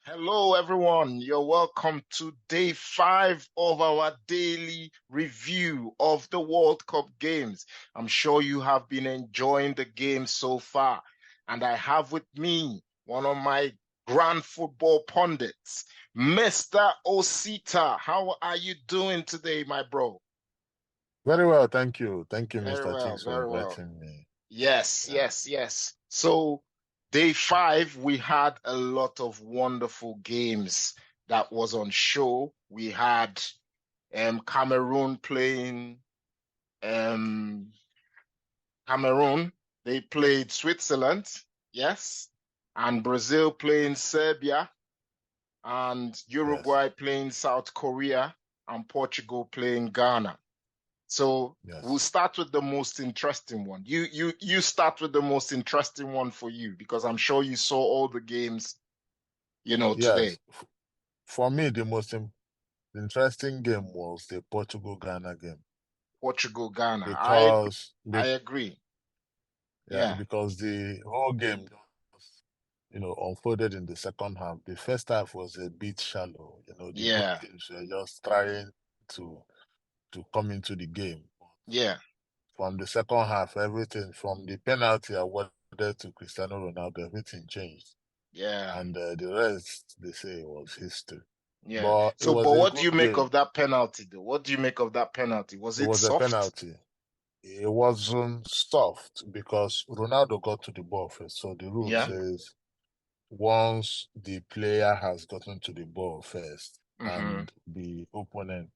Hello, everyone. You're welcome to day 5 of our daily review of the World Cup games. I'm sure you have been enjoying the game so far. And I have with me one of my grand football pundits, Mr. Osita. How are you doing today, my bro? Very well, thank you. Thank you, Very Mr. well, Tings, for very well. inviting me. Yes, Yeah. yes, yes. So, day 5, we had a lot of wonderful games that was on show. We had Cameroon playing um, Cameroon. They played Switzerland, yes, and Brazil playing Serbia, and Yes, Uruguay playing South Korea, and Portugal playing Ghana. So we'll yes. start with the most interesting one. You start with the most interesting one for you because I'm sure you saw all the games, today. Yes. For me, the interesting game was the Portugal-Ghana game Portugal, Ghana. because I agree. Yeah. because the whole game just, unfolded in the second half. The first half was a bit shallow. The both Yeah. teams were just trying to come into the game. Yeah. From the second half, everything from the penalty awarded to Cristiano Ronaldo, everything changed. Yeah. And the rest, they say, was history. Yeah. But it So, was but a what do you good make game. of that penalty though? What do you make of that penalty? Was It it was a soft? penalty. It wasn't soft because Ronaldo got to the ball first. So the rule Yeah. says once the player has gotten to the ball first Mm-hmm. and the opponent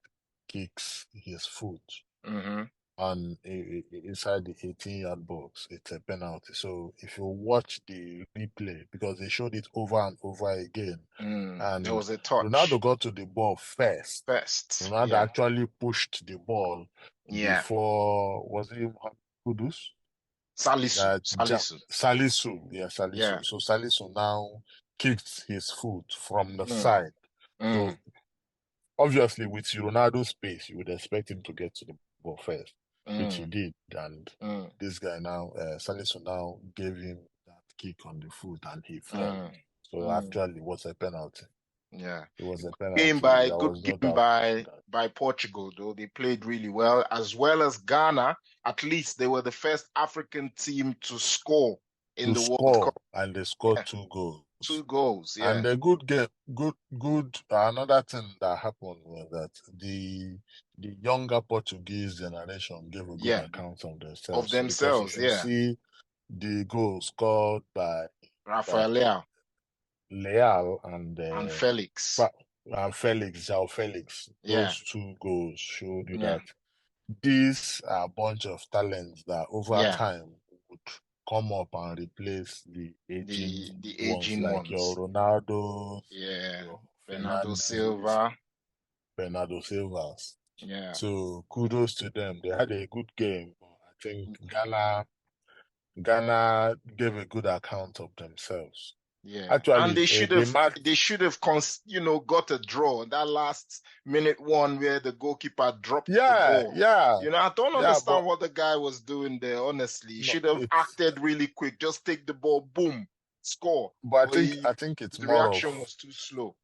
kicks his foot, Mm-hmm. and inside the 18-yard box, it's a penalty. So if you watch the replay, because they showed it over and over again, There and was a Ronaldo touch got to the ball first. first. Ronaldo Yeah. actually pushed the ball Yeah. before, was it Kudus? Salisu. Salisu. Salisu, yeah, Yeah. Salisu. So Salisu now kicked his foot from the Mm. side. So Mm. obviously, with Ronaldo's pace, you would expect him to get to the ball first, which he Mm. did. And Mm. this guy now, Salisu now gave him that kick on the foot and he fell. Mm. So Mm. actually, it was a penalty. Yeah. It was a Game penalty. by There good was no game doubt by about that. by Portugal though. They played really well as Ghana. At least they were the first African team to score in To the World Cup. score, and they scored Yeah. 2 goals. Two goals. And Yeah. a good game, good. Another thing that happened was that the younger Portuguese generation gave a good Yeah. account of Of themselves, because themselves. if you Yeah. see the goal scored by Rafael Leao Leal and Felix. Fa- and Felix, João Felix, Yeah. those 2 goals showed you Yeah. that these are a bunch of talents that over Yeah. time would come up and replace the aging The ones, aging like your ones. Ronaldo, Yeah. your Bernardo Fernandes, Silva. Bernardo Silvas. Yeah. So kudos to them. They had a good game. I think Ghana gave a good account of themselves. Yeah, and Actually, they should the have match, got a draw. That last minute one where the goalkeeper dropped the yeah, ball. yeah, I don't yeah, understand but what the guy was doing there, honestly. He no, should have it's. acted really quick. Just take the ball, boom, score. But I But think I think it's his more reaction of. was too slow.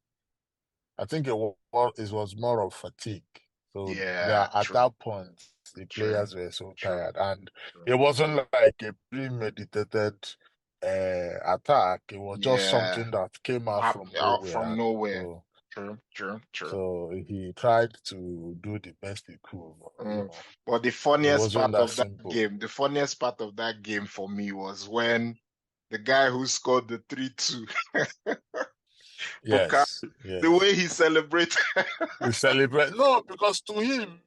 I think it was more of fatigue. So Yeah, there, at true, that point, the true, players were so true, tired, and true. it wasn't like a premeditated attack. It was just Yeah, something that came out from out nowhere, from and nowhere. so True, true, true. so he tried to do the best he could. But, Mm. But it wasn't that simple. the funniest part of that game for me was when the guy who scored the 3-2, Buka, Yes, the yes. way he celebrated. He celebrate no, because to him,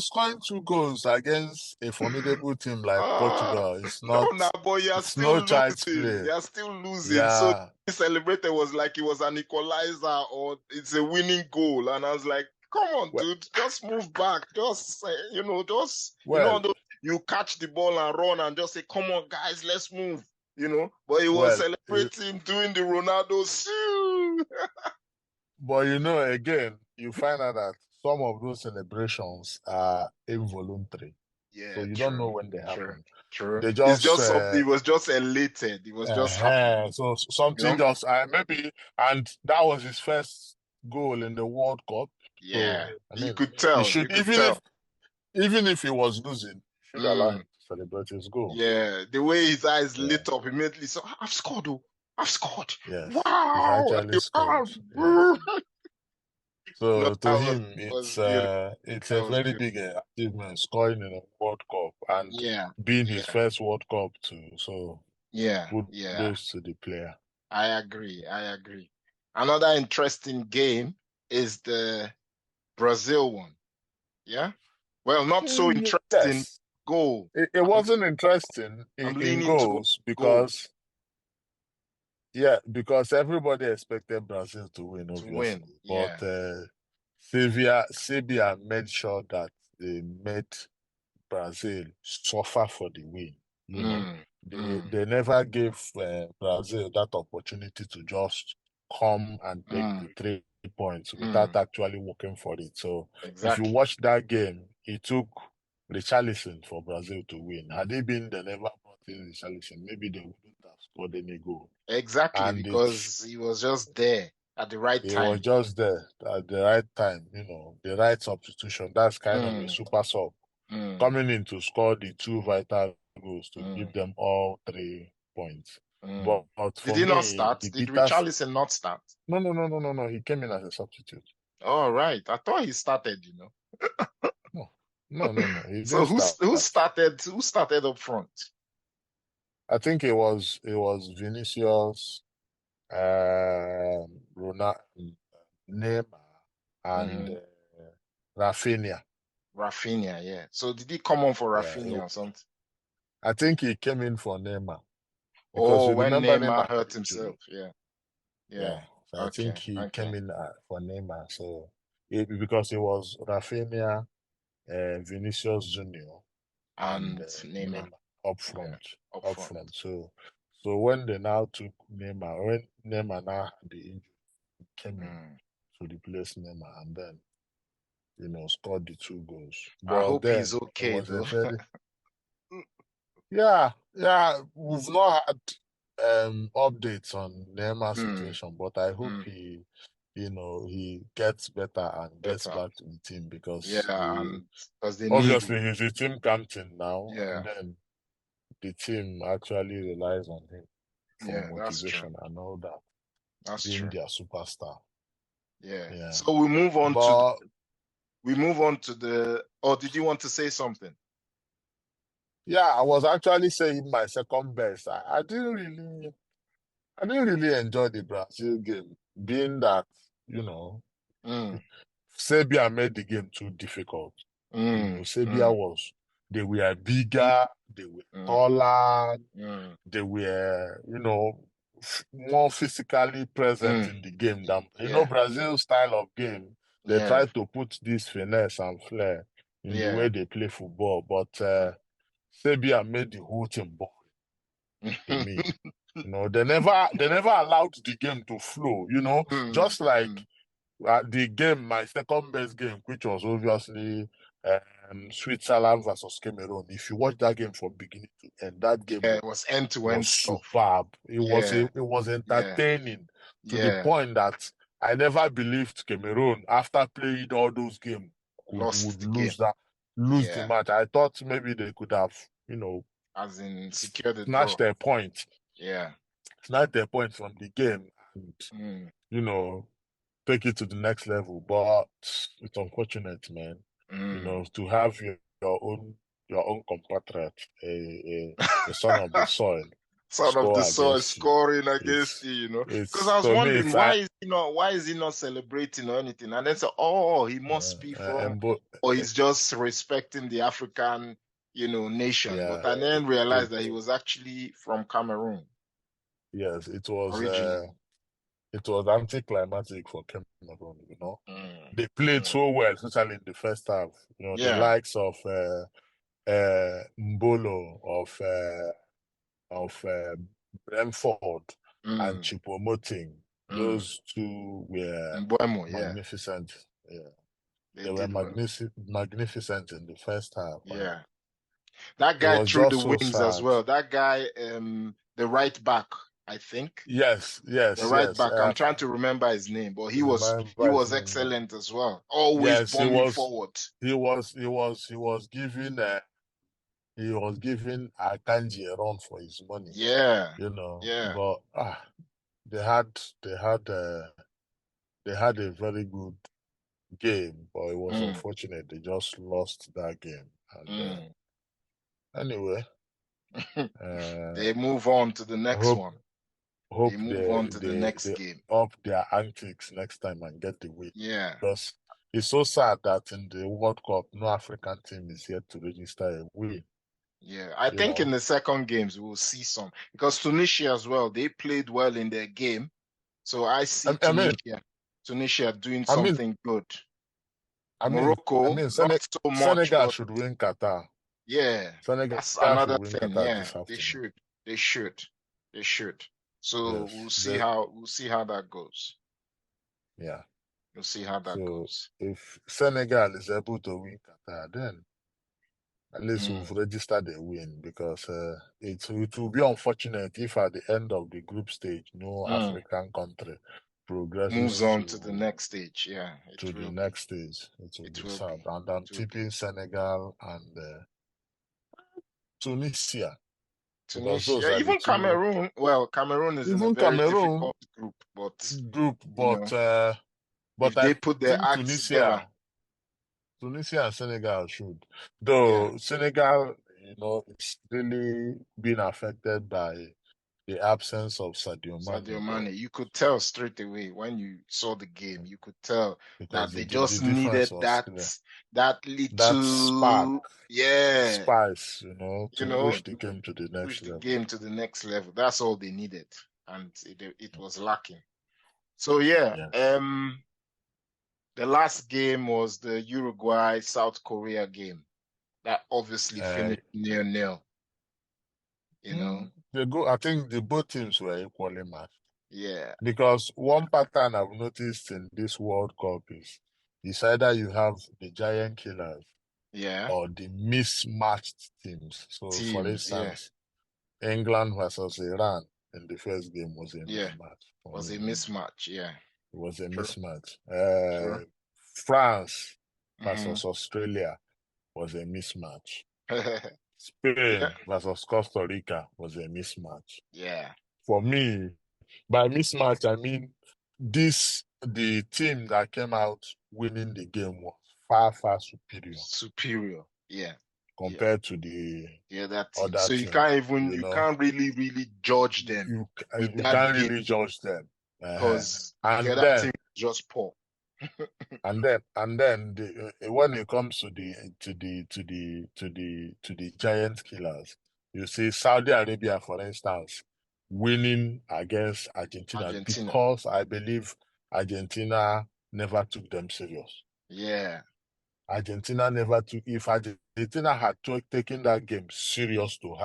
scoring 2 goals against a formidable team like Portugal is No, not. no, but you're It's still no child's losing. play. You're still losing. So Yeah. he celebrated was like it was an equalizer or it's a winning goal. And I was like, come on, Well, dude, just move back. Just, well, you catch the ball and run and just say, come on, guys, let's move. But he was well. celebrating, doing the Ronaldo. Shoo! But again, you find out that some of those celebrations are involuntary, so Yeah, you don't know true, when they true. happen. True. They It's just just something. He was just elated. He was just happy. so You something know. just maybe, and that was his first goal in the World Cup. Yeah. So I You mean, could he tell. You should, could tell. even if he was losing, he should allow him Mm. to celebrate his goal. Yeah. The way his eyes Yeah. lit up immediately. So I've scored. Oh, I've scored. Yes, he's Wow. actually scored. Yeah. No, So to that him, was beautiful. it's That a was very beautiful. big achievement scoring in a World Cup and Yeah. being his Yeah. first World Cup too. So Yeah. Yeah. kudos to the player. I agree. I agree. Another interesting game is the Brazil one. Yeah. Well, not so interesting Yes, goal. it I'm, wasn't interesting I'm in leaning towards goals goal because everybody expected Brazil to win, to win. obviously. But Yeah. Serbia made sure that they made Brazil suffer for the win. You know, Mm, mm, they never gave Brazil that opportunity to just come and take mm, the 3 points without mm. actually working for it. So if you Exactly. watch that game, it took Richarlison for Brazil to win. Had they been, they never brought in Richarlison, maybe they wouldn't have scored any goal. Exactly, And it because he was just there at the right it was time. just there at the right time, the right substitution. That's kind of a Mm, super sub mm, coming in to score the two vital goals to give mm, them all 3 points. mm. But Did for he not me, start? the Did bitters. Richarlison not start? No, no, no, no, no, no. He came in as a substitute. All right. I thought he started. No, no, no, no. He So didn't who start. who started who started up front? I think it was Vinicius, Ronaldo, Neymar, and Hmm. Rafinha. Rafinha, yeah. So did he come on for Yeah, Rafinha or something? I think he came in for Neymar because Oh, you when remember Neymar Neymar had hurt himself. injury. Yeah. Yeah. Yeah, so I think Okay. he came Okay. in for Neymar. So because it was Rafinha, Vinicius Junior, and And Neymar. Neymar up Yeah. front, Up up front. front. So when they now took Neymar, when Neymar now had the injury, he came in Mm. to replace Neymar, and then scored the 2 goals. I But hope he's then it okay was a though. very yeah, yeah. We've not had updates on Neymar's Mm. situation, but I hope Mm. he gets better and gets Better. back to the team because Yeah, he and because they need it. obviously he's a team captain now, Yeah. and then the team actually relies on him for Yeah, that's true. motivation and all that, That's being true. their superstar. Yeah. Yeah, So but we move on to the or did you want to say something? yeah, I was actually saying my second best. I didn't really enjoy the Brazil game, being that you know. Mm. Serbia made the game too difficult. Mm. Serbia Mm. they were bigger, they were Mm. taller, Mm. they were, more physically present Mm. in the game than, Yeah. Brazil's style of game. They Yeah. try to put this finesse and flair in the way Yeah. they play football, but Serbia made the whole team boring to me. They never allowed the game to flow, Mm. just like Mm. the game, my second best game, which was obviously Switzerland versus Cameroon. If you watch that game from beginning to end, that game Yeah, it was end-to-end was stuff. superb. Yeah. It was Yeah. entertaining to the Yeah. point that I never believed Cameroon, after playing all those games, Lost would the game. lose the Yeah. match. I thought maybe they could have, As in secure the draw. snatched their point, Yeah. from the game, and Mm. you know take it to the next level. But it's unfortunate, man. Mm. To have your own compatriot, a son of the soil, Son of the score soil against you. scoring against It's you. Because it's I was to me, wondering it's I why is he not celebrating or anything? And then say, oh, he must be from Embo, or he's just respecting the African, nation. But yeah, I then it realized that he was actually from Cameroon yes, originally. it was anticlimactic for Cameroon. Mm, They played mm. so well, especially in the first half. The Yeah. likes of Mbolo, of Brentford and Mm, Choupo-Moting. mm. Those two were Mbuemo, yeah. magnificent. Yeah, They they were did well. magnificent in the first half, and Yeah. That It guy was threw the just so wings as sad. well. That guy, the right back, I think. Yes, The yes, right yes. back. I'm trying to remember his name, but he Remember his was name now. excellent as well. Always Yes, bombing forward. he was giving Akanji a run for his money, Yeah, you know. yeah. But they had they had they had a very good game, but it was Mm, unfortunate they just lost that game. And mm. anyway, uh, They move on to the next hope one. They hope move they on to the they next they game. up their antics next time and get the win. Yeah, Because it's so sad that in the World Cup, no African team is yet to register a win. yeah. I You think in know, the second games we'll see some because Tunisia as well, they played well in their game. So I see I, I mean, Tunisia doing I mean, something good. I mean, I Morocco, mean, not so much, Senegal but should win Qatar. yeah, Senegal that's should another win thing. Qatar Yeah, this they afternoon. should. They should. They should. So Yes, we'll see how that goes. yeah. We'll see how that So goes. if Senegal is able to win Qatar, then at least we've Mm, registered a win because it will be unfortunate if at the end of the group stage no mm. African country Moves progresses on to the next stage. Yeah, it to the will be. next stage. It will It be will sad. be. And I'm It will be. tipping Senegal and Tunisia because those Tunisia, are the even two. Cameroon. Well, Cameroon is in a Even very Cameroon difficult group, but group, you know, but if I they put their think acts together, Tunisia and Senegal should. yeah. Though Senegal, it's really been affected by the absence of Sadio Sadio Mane, but Mane, you could tell straight away when you saw the game, you could tell because that the they the just difference needed was clear. that That spark, little, yeah, spice, you to know, push the game to the push next the level. game to the next level. That's all they needed, and it was lacking. So yeah, Yes. the last game was the Uruguay South Korea game that obviously Uh, finished 0-0. You know, I think the both teams were equally matched. yeah, Because one pattern I've noticed in this World Cup is it's either you have the giant killers yeah, or the mismatched teams. So, for teams, yeah, instance, England versus Iran in the first game was a yeah, mismatch for was a me. mismatch, yeah, It was a true, mismatch. true. France Hmm. versus Australia was a mismatch. Yeah, Spain versus Costa Rica was a mismatch. yeah, For me, by mismatch, I mean the team that came out winning the game was far, far superior superior, yeah, yeah, compared to the yeah, that team. other So team. you can't really judge them You with you that can't game really judge them. Uh-huh. because the And other team then is just poor. when it comes to the giant killers, you see Saudi Arabia, for instance, winning against Argentina Argentina, because I believe Argentina never took them serious. yeah, Argentina never took. If Argentina had taken that game serious to heart,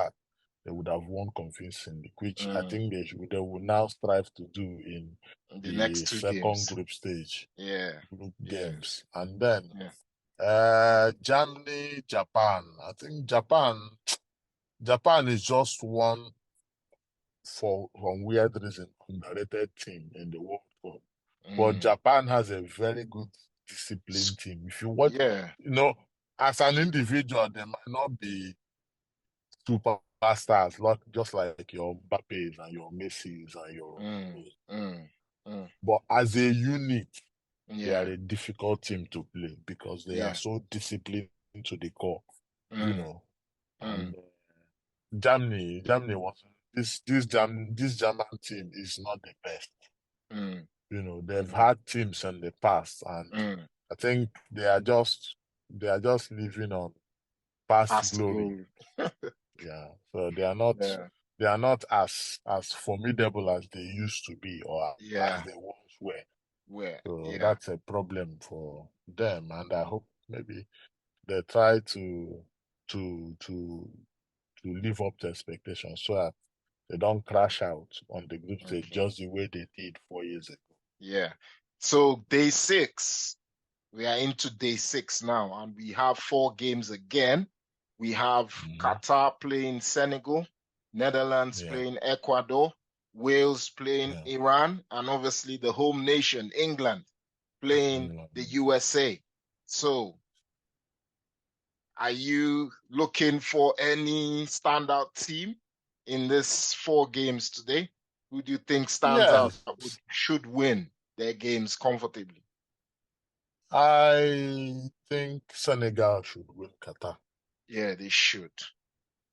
they would have won convincingly, which I mm, think they will now strive to do in the the next two second games, group stage yeah, group yeah, games. And then yeah, Germany, Japan. I think Japan is just one for some weird reason underrated team in the World Cup. But mm, Japan has a very good disciplined S- team. If you watch, yeah, you know, as an individual, they might not be superstars, not just like your Mbappes and your Messis and your mm, Ronaldos. mm, mm, But as a unit, they are yeah, a difficult team to play because they are yeah, so disciplined to the core, you mm, know. mm, And Germany was this German team is not the best. mm, You know, they've mm, had teams in the past, and mm. I think they are just living on past Past glory. goal, Yeah, so they are not as formidable as they used to be or as yeah, they once were. where, So yeah, that's a problem for them, and I hope maybe they try to to to live up to expectations so that they don't crash out on the group stage okay, just the way they did 4 years ago. yeah. So day six, we are into day six now, and we have four games again. We have Qatar playing Senegal, Netherlands playing Ecuador, Wales playing Iran, and obviously the home nation, England, playing the USA. So, are you looking for any standout team in this 4 games today? Who do you think stands out that should win their games comfortably? I think Senegal should win Qatar. Yeah, they should.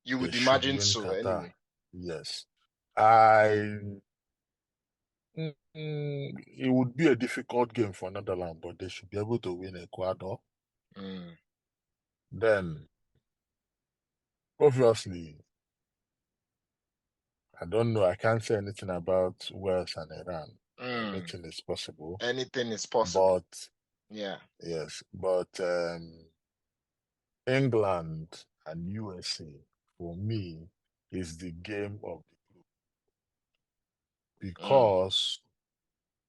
You would They should imagine win so Qatar. anyway. Yes. It would be a difficult game for Netherlands, but they should be able to win Ecuador. Then, obviously, I don't know. I can't say anything about Wales and Iran. Anything is possible. Anything is possible. But yes, but England and USA for me is the game of the group because,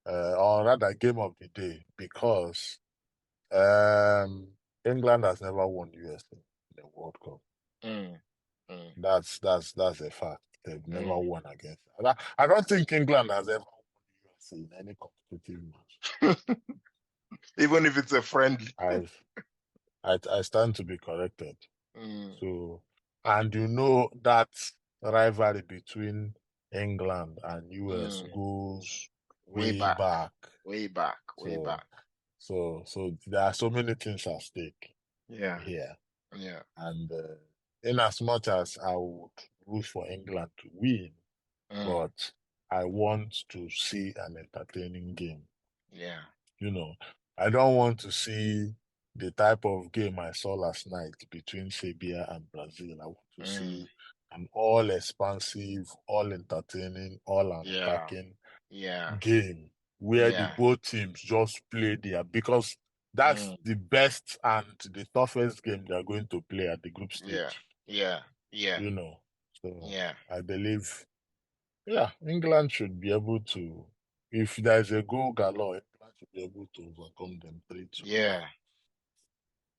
or rather, game of the day because England has never won USA in the World Cup. That's a fact. They've never won against. I don't think England has ever won USA in any competitive match. Even if it's a friendly. I stand to be corrected. So, and you know that rivalry between England and US goes way back. Way back. So there are so many things at stake here. Yeah. And in as much as I would root for England to win, but I want to see an entertaining game. Yeah. You know, I don't want to see the type of game I saw last night between Serbia and Brazil. I want to see an all-expansive, all-entertaining, all-attacking game where the both teams just play there, because that's the best and the toughest game they're going to play at the group stage. Yeah. You know, so I believe, England should be able to, if there's a goal galore, England should be able to overcome them 3-2. Yeah.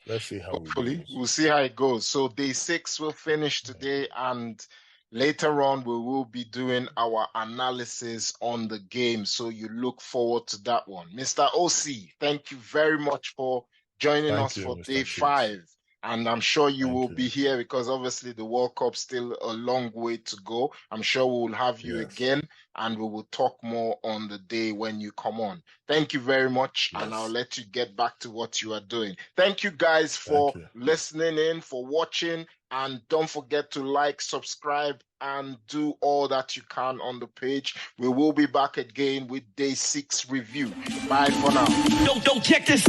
Let's see how Hopefully, we'll see how it goes. So day 6 will finish today, and later on we will be doing our analysis on the game. So you look forward to that one. Mr. OC, thank you very much for joining us for day 5. And I'm sure you will be here because obviously the World Cup's still a long way to go. I'm sure we will have you again, and we will talk more on the day when you come on. Thank you very much, and I'll let you get back to what you are doing. Thank you guys for listening in, for watching, and don't forget to like, subscribe, and do all that you can on the page. We will be back again with day 6 review. Bye for now. Don't check this.